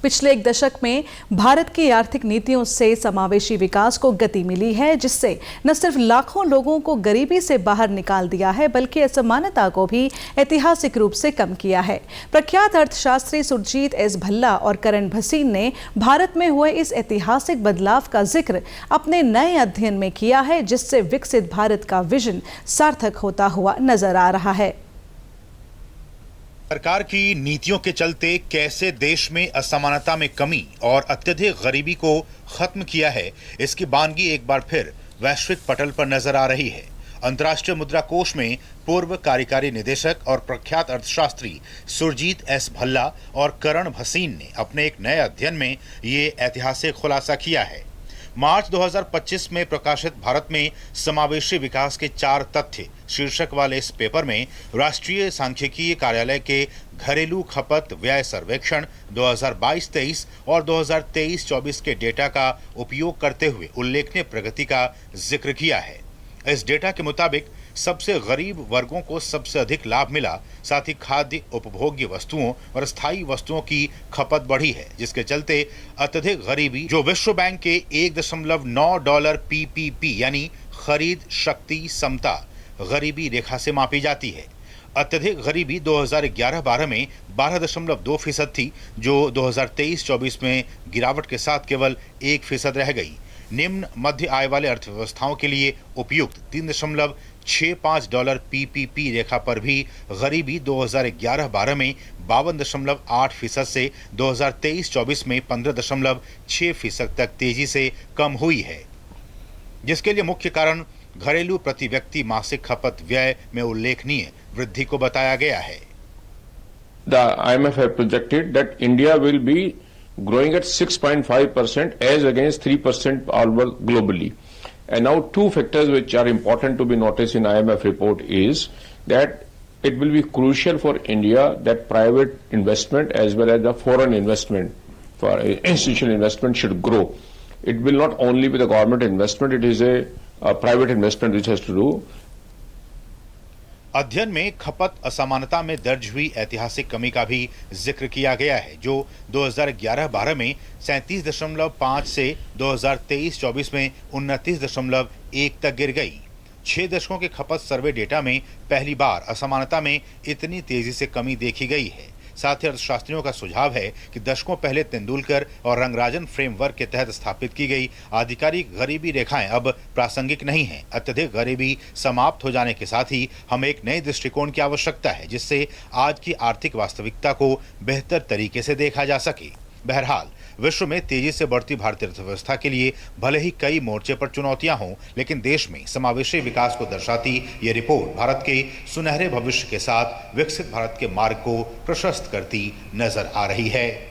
पिछले एक दशक में भारत की आर्थिक नीतियों से समावेशी विकास को गति मिली है, जिससे न सिर्फ लाखों लोगों को गरीबी से बाहर निकाल दिया है, बल्कि असमानता को भी ऐतिहासिक रूप से कम किया है। प्रख्यात अर्थशास्त्री सुरजीत एस भल्ला और करण भसीन ने भारत में हुए इस ऐतिहासिक बदलाव का जिक्र अपने नए अध्ययन में किया है, जिससे विकसित भारत का विजन सार्थक होता हुआ नजर आ रहा है। सरकार की नीतियों के चलते कैसे देश में असमानता में कमी और अत्यधिक गरीबी को खत्म किया है, इसकी बानगी एक बार फिर वैश्विक पटल पर नजर आ रही है। अंतर्राष्ट्रीय मुद्रा कोष में पूर्व कार्यकारी निदेशक और प्रख्यात अर्थशास्त्री सुरजीत एस भल्ला और करण भसीन ने अपने एक नए अध्ययन में ये ऐतिहासिक खुलासा किया है। मार्च 2025 में प्रकाशित भारत में समावेशी विकास के 4 तथ्य शीर्षक वाले इस पेपर में राष्ट्रीय सांख्यिकीय कार्यालय के घरेलू खपत व्यय सर्वेक्षण 2022-23 और 2023-24 के डेटा का उपयोग करते हुए उल्लेखनीय प्रगति का जिक्र किया है। इस डेटा के मुताबिक सबसे गरीब वर्गों को सबसे अधिक लाभ मिला, साथ ही खाद्य उपभोग्य वस्तुओं और स्थायी वस्तुओं की खपत बढ़ी है, जिसके चलते अत्यधिक गरीबी, जो विश्व बैंक के $1.9 PPP यानी खरीद शक्ति समता गरीबी रेखा से मापी जाती है। अत्यधिक गरीबी 2011-12 में 12.2% थी, जो 2023-24 में गिरावट के साथ केवल 1% रह गई। निम्न मध्य आय वाले अर्थव्यवस्थाओं के लिए उपयुक्त $3.65 PPP रेखा पर भी गरीबी 2011-12 में 52.8% से 2023-24 में 15.6% तक तेजी से कम हुई है, जिसके लिए मुख्य कारण घरेलू प्रति व्यक्ति मासिक खपत व्यय में उल्लेखनीय वृद्धि को बताया गया है। The IMF have projected that India will be growing at 6.5% as against 3% all over globally. And now 2 factors which are important to be noticed in IMF report is that it will be crucial for India that private investment as well as the foreign investment for institutional investment should grow. It will not only be the government investment, it is a private investment which has to do. अध्ययन में खपत असमानता में दर्ज हुई ऐतिहासिक कमी का भी जिक्र किया गया है, जो 2011-12 में 37.5 से 2023-24 में 29.1 तक गिर गई। 6 दशकों के खपत सर्वे डेटा में पहली बार असमानता में इतनी तेजी से कमी देखी गई है। साथ ही अर्थशास्त्रियों का सुझाव है कि दशकों पहले तेंदुलकर और रंगराजन फ्रेमवर्क के तहत स्थापित की गई आधिकारिक गरीबी रेखाएं अब प्रासंगिक नहीं हैं। अत्यधिक गरीबी समाप्त हो जाने के साथ ही हमें एक नए दृष्टिकोण की आवश्यकता है, जिससे आज की आर्थिक वास्तविकता को बेहतर तरीके से देखा जा सके। बहरहाल, विश्व में तेजी से बढ़ती भारतीय अर्थव्यवस्था के लिए भले ही कई मोर्चे पर चुनौतियां हों, लेकिन देश में समावेशी विकास को दर्शाती ये रिपोर्ट भारत के सुनहरे भविष्य के साथ विकसित भारत के मार्ग को प्रशस्त करती नजर आ रही है।